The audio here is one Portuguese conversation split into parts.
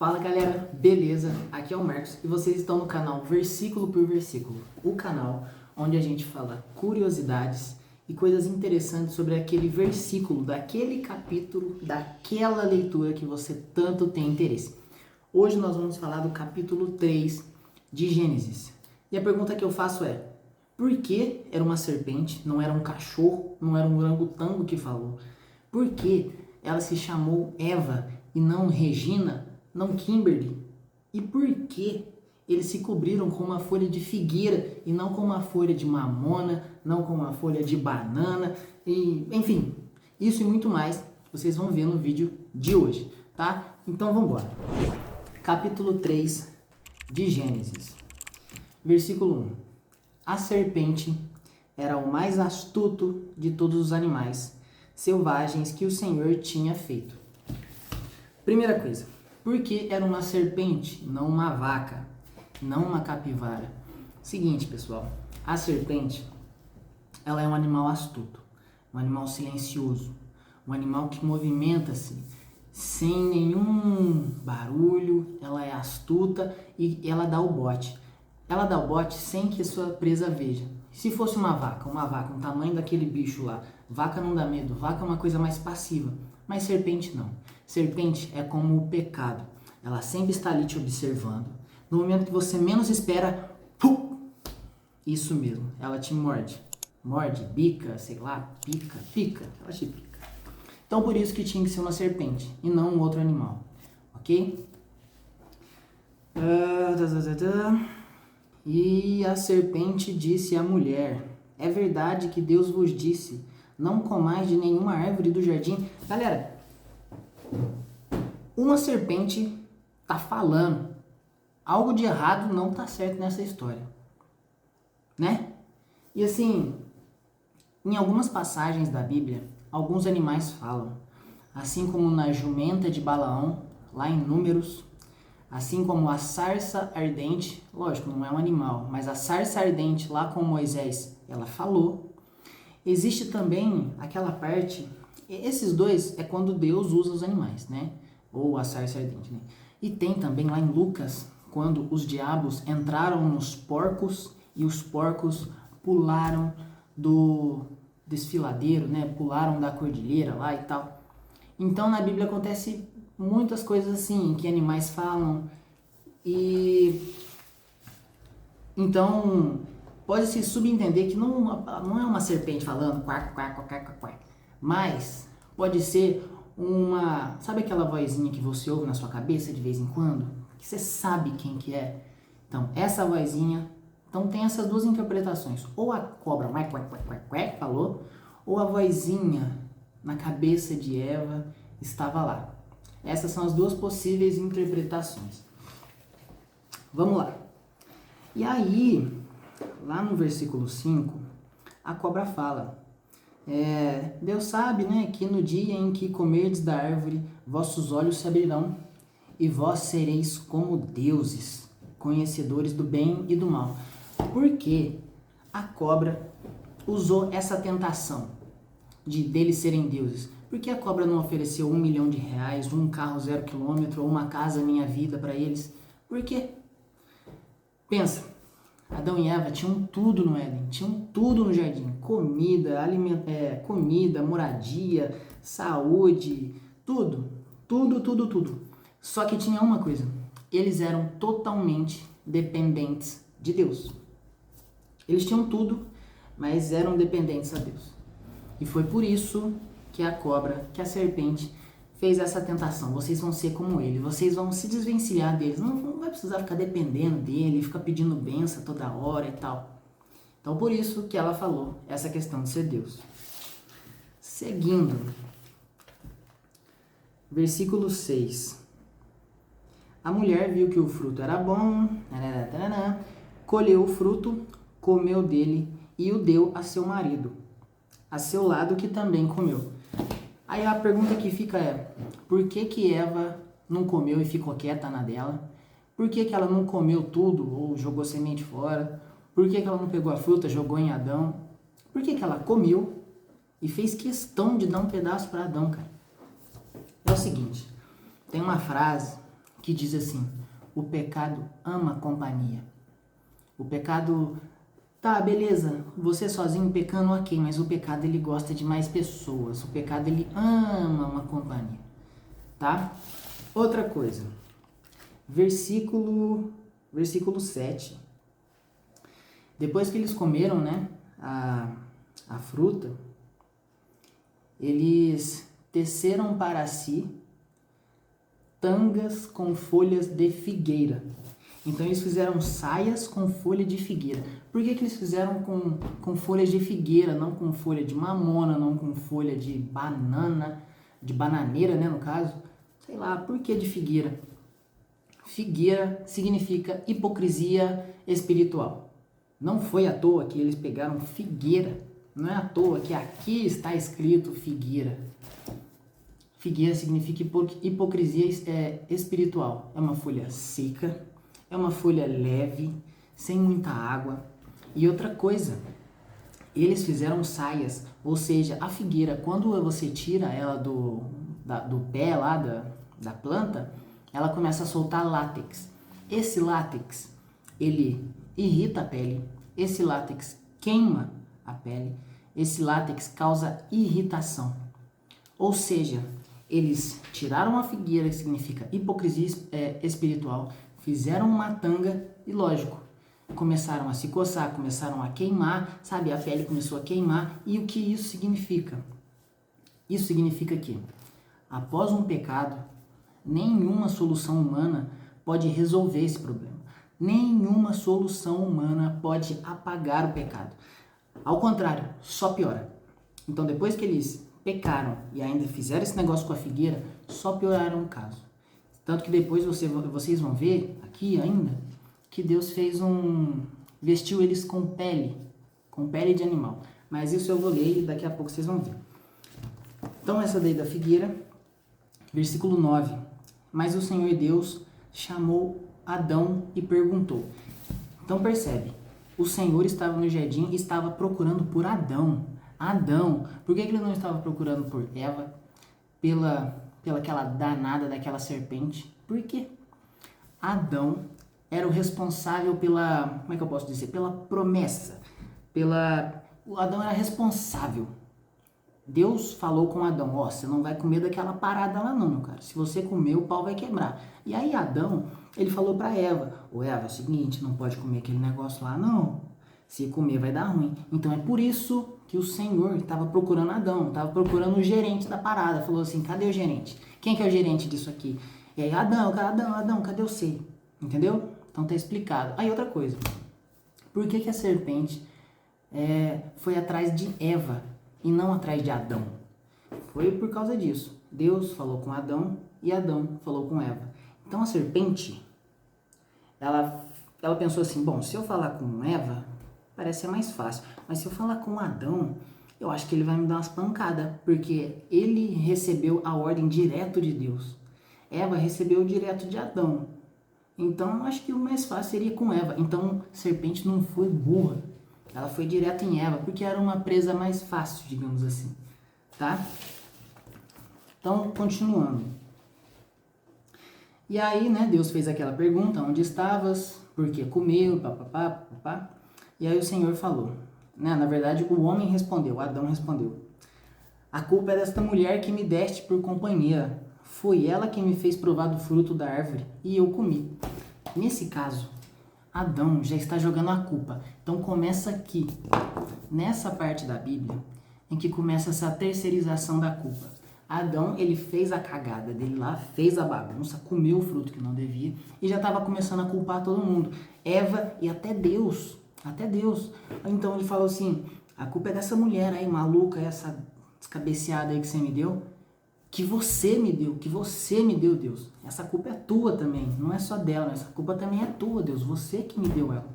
Fala galera, beleza? Aqui é o Marcos e vocês estão no canal Versículo por Versículo, o canal onde a gente fala curiosidades e coisas interessantes sobre aquele versículo, daquele capítulo, daquela leitura que você tanto tem interesse. Hoje nós vamos falar do capítulo 3 de Gênesis. E a pergunta que eu faço é: por que era uma serpente, não era um cachorro, não era um orangotango que falou? Por que ela se chamou Eva e não Regina, não Kimberly? E por que eles se cobriram com uma folha de figueira e não com uma folha de mamona, não com uma folha de banana? E, enfim, isso e muito mais vocês vão ver no vídeo de hoje, tá? Então vamos embora. Capítulo 3 de Gênesis. Versículo 1. A serpente era o mais astuto de todos os animais selvagens que o Senhor tinha feito. Primeira coisa, por que era uma serpente, não uma vaca, não uma capivara? Seguinte, pessoal, a serpente, ela é um animal astuto, um animal silencioso, um animal que movimenta-se sem nenhum barulho, ela é astuta e ela dá o bote. Ela dá o bote sem que a sua presa veja. Se fosse uma vaca, um tamanho daquele bicho lá, vaca não dá medo, vaca é uma coisa mais passiva, mas serpente não. Serpente é como o pecado, ela sempre está ali te observando. No momento que você menos espera, isso mesmo, ela te morde. Morde, bica, sei lá, pica, ela te pica. Então por isso que tinha que ser uma serpente e não um outro animal, ok? E a serpente disse à mulher: é verdade que Deus vos disse, não comais de nenhuma árvore do jardim? Galera, uma serpente tá falando. Algo de errado não tá certo nessa história, né? E assim, em algumas passagens da Bíblia, alguns animais falam, assim como na jumenta de Balaão, lá em Números, assim como a sarça ardente, lógico, não é um animal, mas a sarça ardente lá com Moisés, ela falou. Existe também aquela parte, esses dois é quando Deus usa os animais, né? Ou a sarça ardente, né? E tem também lá em Lucas, quando os diabos entraram nos porcos e os porcos pularam do desfiladeiro, né? Pularam da cordilheira lá e tal. Então na Bíblia acontece muitas coisas assim, que animais falam, e então pode-se subentender que não é uma serpente falando quack, quack, quack, quack, quack, mas pode ser uma, sabe aquela vozinha que você ouve na sua cabeça de vez em quando, que você sabe quem que é? Então essa vozinha, então tem essas duas interpretações, ou a cobra quack, quack, quack, quack, quack, falou, ou a vozinha na cabeça de Eva estava lá. Essas são as duas possíveis interpretações. Vamos lá. E aí, lá no versículo 5, a cobra fala: Deus sabe, né, que no dia em que comerdes da árvore, vossos olhos se abrirão, e vós sereis como deuses, conhecedores do bem e do mal. Por que a cobra usou essa tentação deles serem deuses? Por que a cobra não ofereceu R$1 milhão, um carro 0 km ou uma casa minha vida para eles? Por quê? Pensa, Adão e Eva tinham tudo no Éden, tinham tudo no jardim: comida, comida, moradia, saúde, tudo. Só que tinha uma coisa: eles eram totalmente dependentes de Deus. Eles tinham tudo, mas eram dependentes a Deus. E foi por isso que a serpente fez essa tentação. Vocês vão ser como ele, vocês vão se desvencilhar deles, não vai precisar ficar dependendo dele, ficar pedindo bênção toda hora e tal. Então por isso que ela falou essa questão de ser Deus. Seguindo, versículo 6. A mulher viu que o fruto era bom, colheu o fruto, comeu dele e o deu a seu marido, a seu lado, que também comeu. Aí a pergunta que fica é: por que Eva não comeu e ficou quieta na dela? Por que ela não comeu tudo ou jogou semente fora? Por que ela não pegou a fruta, jogou em Adão? Por que ela comeu e fez questão de dar um pedaço para Adão, cara? É o seguinte, tem uma frase que diz assim: o pecado ama companhia. O pecado, tá, beleza, você sozinho pecando, ok, mas o pecado ele gosta de mais pessoas. O pecado ele ama uma companhia, tá? Outra coisa, versículo 7. Depois que eles comeram, né, a fruta, eles teceram para si tangas com folhas de figueira. Então eles fizeram saias com folha de figueira. Por que eles fizeram com folhas de figueira, não com folha de mamona, não com folha de banana, de bananeira, né, no caso? Sei lá, por que de figueira? Figueira significa hipocrisia espiritual. Não foi à toa que eles pegaram figueira. Não é à toa que aqui está escrito figueira. Figueira significa hipocrisia espiritual. É uma folha seca, é uma folha leve, sem muita água. E outra coisa, eles fizeram saias, ou seja, a figueira, quando você tira ela do pé lá da planta, ela começa a soltar látex. Esse látex, ele irrita a pele, esse látex queima a pele, esse látex causa irritação. Ou seja, eles tiraram a figueira, que significa hipocrisia espiritual, fizeram uma tanga e, lógico, começaram a se coçar, começaram a queimar, sabe? A pele começou a queimar. E o que isso significa? Isso significa que, após um pecado, nenhuma solução humana pode resolver esse problema. Nenhuma solução humana pode apagar o pecado. Ao contrário, só piora. Então, depois que eles pecaram e ainda fizeram esse negócio com a figueira, só pioraram o caso. Tanto que depois vocês vão ver aqui ainda que Deus vestiu eles com pele de animal. Mas isso eu vou ler e daqui a pouco vocês vão ver. Então essa daí da figueira, versículo 9. Mas o Senhor Deus chamou Adão e perguntou. Então percebe, o Senhor estava no jardim e estava procurando por Adão. Adão, por que ele não estava procurando por Eva? Pela aquela danada daquela serpente? Por quê? Adão era o responsável pela, como é que eu posso dizer? Pela promessa. O Adão era responsável. Deus falou com Adão, ó, você não vai comer daquela parada lá não, meu cara. Se você comer, o pau vai quebrar. E aí Adão, ele falou pra Eva, ô Eva, é o seguinte, não pode comer aquele negócio lá não. Se comer vai dar ruim. Então é por isso que o Senhor estava procurando Adão, estava procurando o gerente da parada. Falou assim, cadê o gerente? Quem que é o gerente disso aqui? E aí, Adão, cadê você? Entendeu? Então tá explicado. Aí outra coisa, por que a serpente foi atrás de Eva e não atrás de Adão? Foi por causa disso. Deus falou com Adão e Adão falou com Eva. Então a serpente, ela pensou assim, bom, se eu falar com Eva, parece ser mais fácil. Mas se eu falar com Adão, eu acho que ele vai me dar umas pancadas, porque ele recebeu a ordem direto de Deus. Eva recebeu direto de Adão. Então, eu acho que o mais fácil seria com Eva. Então, a serpente não foi burra. Ela foi direto em Eva, porque era uma presa mais fácil, digamos assim. Tá? Então, continuando. E aí, né, Deus fez aquela pergunta, onde estavas? Por que comeu? Papapá, papapá. E aí o Senhor falou, né, na verdade, o homem respondeu, Adão respondeu. A culpa é desta mulher que me deste por companheira. Foi ela que me fez provar do fruto da árvore e eu comi. Nesse caso, Adão já está jogando a culpa. Então começa aqui, nessa parte da Bíblia, em que começa essa terceirização da culpa. Adão, ele fez a cagada dele lá, fez a bagunça, comeu o fruto que não devia e já estava começando a culpar todo mundo. Eva e até Deus. Então ele falou assim, a culpa é dessa mulher aí, maluca, essa descabeceada aí que você me deu. Que você me deu, Deus. Essa culpa é tua também, não é só dela, essa culpa também é tua, Deus, você que me deu ela.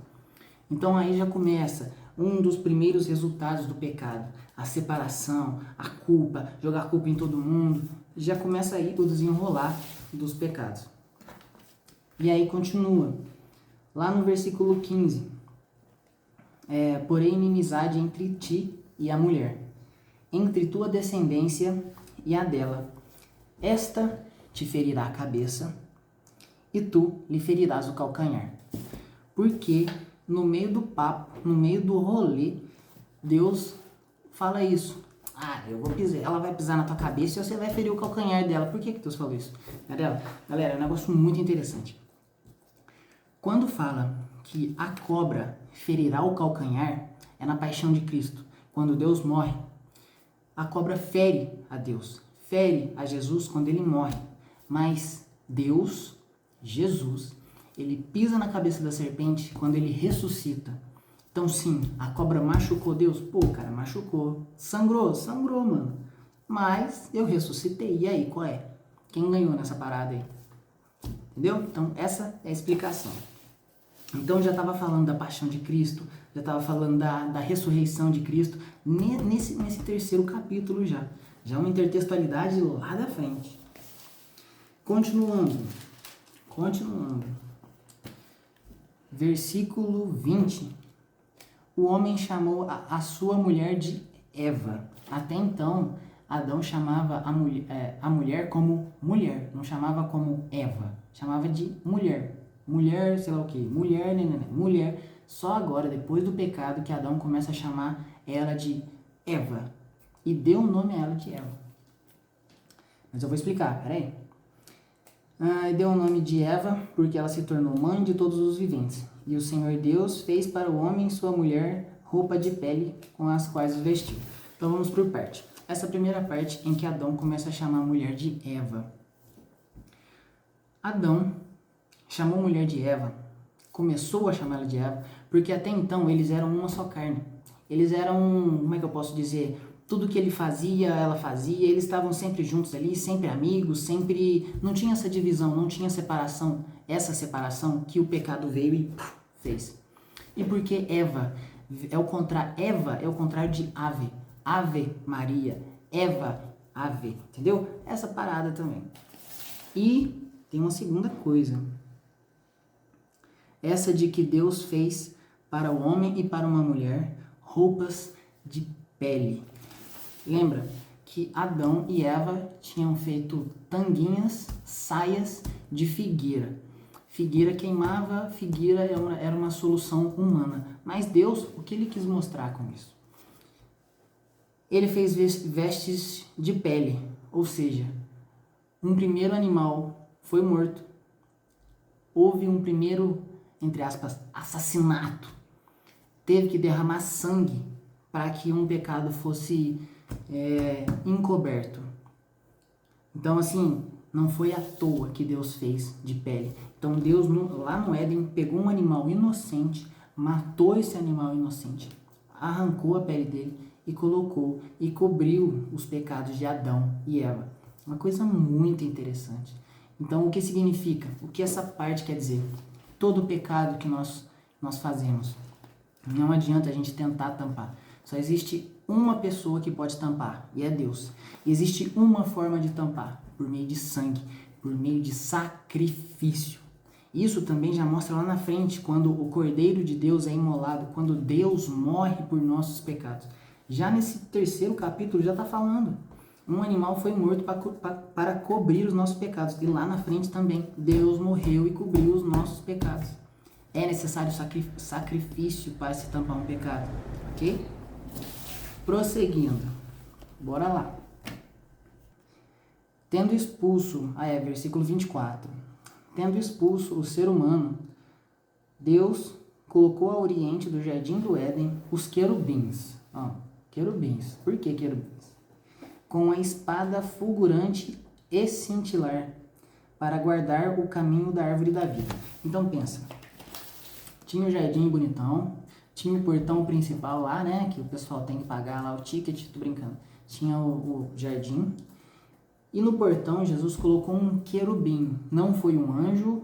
Então aí já começa um dos primeiros resultados do pecado, a separação, a culpa, jogar a culpa em todo mundo, já começa aí o desenrolar dos pecados. E aí continua, lá no versículo 15, porém inimizade entre ti e a mulher, entre tua descendência e a dela. Esta te ferirá a cabeça, e tu lhe ferirás o calcanhar. Porque no meio do papo, no meio do rolê, Deus fala isso. Ah, eu vou pisar, ela vai pisar na tua cabeça e você vai ferir o calcanhar dela. Por que Deus falou isso? Galera, é um negócio muito interessante. Quando fala que a cobra ferirá o calcanhar, é na paixão de Cristo. Quando Deus morre, a cobra fere a Deus, fere a Jesus quando ele morre. Mas Deus, Jesus, ele pisa na cabeça da serpente quando ele ressuscita. Então sim, a cobra machucou Deus? Pô, cara, machucou. Sangrou, mano. Mas eu ressuscitei. E aí, qual é? Quem ganhou nessa parada aí? Entendeu? Então essa é a explicação. Então já estava falando da paixão de Cristo, já estava falando da ressurreição de Cristo, nesse terceiro capítulo já. Já uma intertextualidade lá da frente. Continuando. Versículo 20. O homem chamou a sua mulher de Eva. Até então, Adão chamava a mulher como mulher, não chamava como Eva, chamava de mulher. Mulher, sei lá o que, mulher. Só agora, depois do pecado, que Adão começa a chamar ela de Eva. E deu o nome a ela de Eva. Mas eu vou explicar, peraí. Deu o nome de Eva porque ela se tornou mãe de todos os viventes. E o Senhor Deus fez para o homem e sua mulher roupa de pele com as quais os vestiu. Então vamos por parte. Essa primeira parte em que Adão começa a chamar a mulher de Eva. Adão chamou a mulher de Eva, começou a chamar ela de Eva, porque até então eles eram uma só carne. Eles eram, como é que eu posso dizer, tudo que ele fazia, ela fazia, eles estavam sempre juntos ali, sempre amigos, sempre... Não tinha essa divisão, não tinha separação, essa separação que o pecado veio e fez. E porque Eva é o contrário de ave. Ave Maria, Eva, ave, entendeu? Essa parada também. E tem uma segunda coisa. Essa de que Deus fez para o homem e para uma mulher roupas de pele. Lembra que Adão e Eva tinham feito tanguinhas, saias de figueira. Figueira queimava, figueira era uma solução humana. Mas Deus, o que ele quis mostrar com isso? Ele fez vestes de pele, ou seja, um primeiro animal foi morto. Houve um primeiro, entre aspas, assassinato. Teve que derramar sangue para que um pecado fosse encoberto. Então, assim, não foi à toa que Deus fez de pele. Então, Deus, lá no Éden, pegou um animal inocente, matou esse animal inocente, arrancou a pele dele e colocou e cobriu os pecados de Adão e Eva. Uma coisa muito interessante. Então, o que significa? O que essa parte quer dizer? Todo pecado que nós fazemos, não adianta a gente tentar tampar. Só existe uma pessoa que pode tampar, e é Deus. E existe uma forma de tampar, por meio de sangue, por meio de sacrifício. Isso também já mostra lá na frente, quando o Cordeiro de Deus é imolado, quando Deus morre por nossos pecados. Já nesse terceiro capítulo já está falando. Um animal foi morto para cobrir os nossos pecados. E lá na frente também, Deus morreu e cobriu os nossos pecados. É necessário sacrifício para se tampar um pecado. Ok? Prosseguindo. Bora lá. Tendo expulso, versículo 24. Tendo expulso o ser humano, Deus colocou ao oriente do jardim do Éden os querubins. Querubins. Por que querubins? Com a espada fulgurante e cintilar, para guardar o caminho da árvore da vida. Então pensa, tinha o jardim bonitão, tinha o portão principal lá, né, que o pessoal tem que pagar lá o ticket, tô brincando. Tinha o jardim, e no portão Jesus colocou um querubim. Não foi um anjo,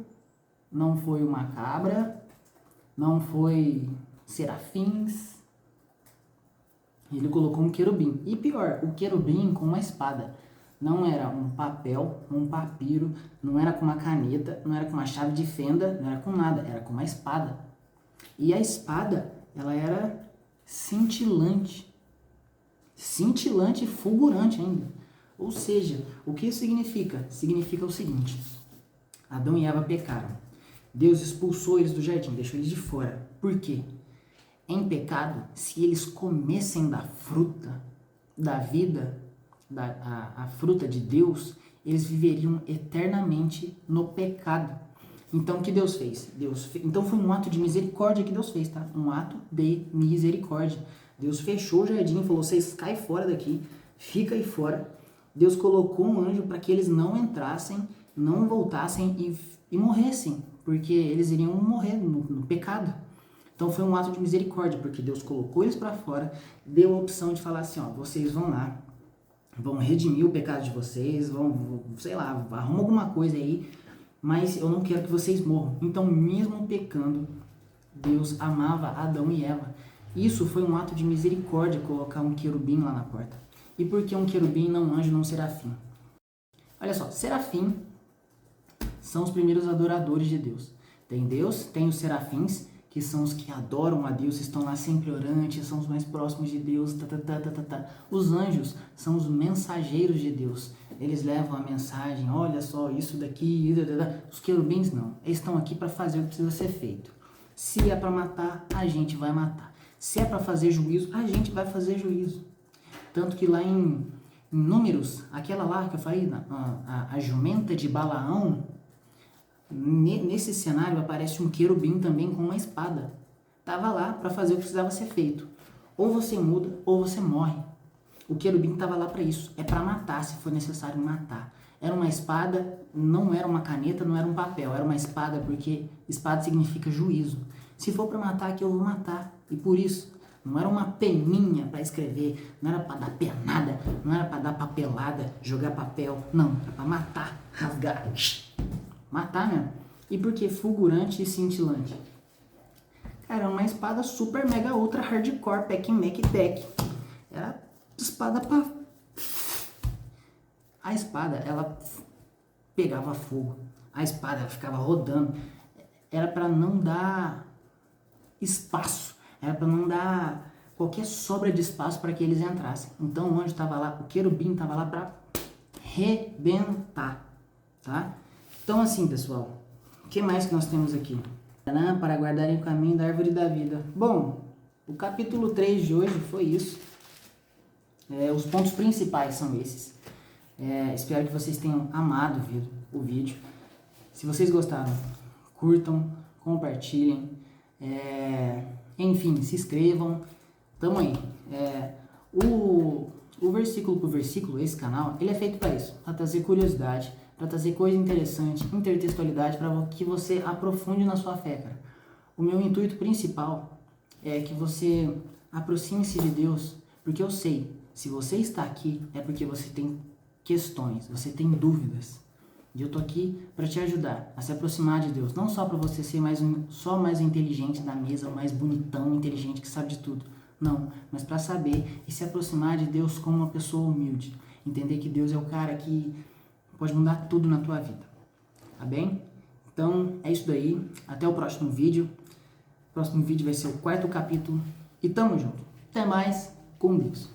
não foi uma cabra, não foi serafins. Ele colocou um querubim. E pior, o querubim com uma espada. Não era um papel, um papiro, não era com uma caneta, não era com uma chave de fenda, não era com nada, era com uma espada. E a espada, ela era cintilante. Cintilante e fulgurante ainda. Ou seja, o que isso significa? Significa o seguinte: Adão e Eva pecaram. Deus expulsou eles do jardim, deixou eles de fora. Por quê? Em pecado, se eles comessem da fruta da vida, a fruta de Deus, eles viveriam eternamente no pecado. Então, o que Deus fez? Então, foi um ato de misericórdia que Deus fez, tá? Um ato de misericórdia. Deus fechou o jardim e falou, vocês caem fora daqui, fica aí fora. Deus colocou um anjo para que eles não entrassem, não voltassem e morressem, porque eles iriam morrer no pecado. Então, foi um ato de misericórdia, porque Deus colocou eles para fora, deu a opção de falar assim, ó, vocês vão lá, vão redimir o pecado de vocês, vão, sei lá, arruma alguma coisa aí, mas eu não quero que vocês morram. Então, mesmo pecando, Deus amava Adão e Eva. Isso foi um ato de misericórdia, colocar um querubim lá na porta. E por que um querubim, não um anjo, não um serafim? Olha só, serafim são os primeiros adoradores de Deus. Tem Deus, tem os serafins, que são os que adoram a Deus, estão lá sempre orantes, são os mais próximos de Deus, Os anjos são os mensageiros de Deus. Eles levam a mensagem, olha só, isso daqui, Os querubins não, eles estão aqui para fazer o que precisa ser feito. Se é para matar, a gente vai matar. Se é para fazer juízo, a gente vai fazer juízo. Tanto que lá em Números, aquela lá que eu falei, a jumenta de Balaão, nesse cenário aparece um querubim também com uma espada. Tava lá para fazer o que precisava ser feito. Ou você muda, ou você morre. O querubim estava lá para isso. É para matar, se for necessário matar. Era uma espada, não era uma caneta, não era um papel. Era uma espada, porque espada significa juízo. Se for para matar aqui, eu vou matar. E por isso, não era uma peninha para escrever, não era para dar penada, não era para dar papelada, jogar papel. Não, era para matar, rasgar. Matar mesmo. E por que fulgurante e cintilante? Cara, uma espada super mega ultra hardcore, pack mac tech. Era espada pra... A espada, ela pegava fogo. A espada, ela ficava rodando. Era para não dar espaço. Era para não dar qualquer sobra de espaço para que eles entrassem. Então o anjo estava lá, o querubim estava lá para rebentar, tá? Então assim, pessoal, o que mais que nós temos aqui? Para guardarem o caminho da árvore da vida. Bom, o capítulo 3 de hoje foi isso. Os pontos principais são esses. Espero que vocês tenham amado o vídeo. Se vocês gostaram, curtam, compartilhem. Enfim, se inscrevam. Tamo aí. O versículo por versículo, esse canal, ele é feito para isso, para trazer curiosidade, para trazer coisa interessante, intertextualidade, para que você aprofunde na sua fé, cara. O meu intuito principal é que você aproxime-se de Deus, porque eu sei, se você está aqui, é porque você tem questões, você tem dúvidas. E eu tô aqui para te ajudar a se aproximar de Deus, não só para você ser só mais inteligente da mesa, o mais bonitão, inteligente que sabe de tudo. Não, mas para saber e se aproximar de Deus como uma pessoa humilde. Entender que Deus é o cara que pode mudar tudo na tua vida. Tá bem? Então, é isso daí. Até o próximo vídeo. O próximo vídeo vai ser o 4º capítulo. E tamo junto. Até mais. Com Deus.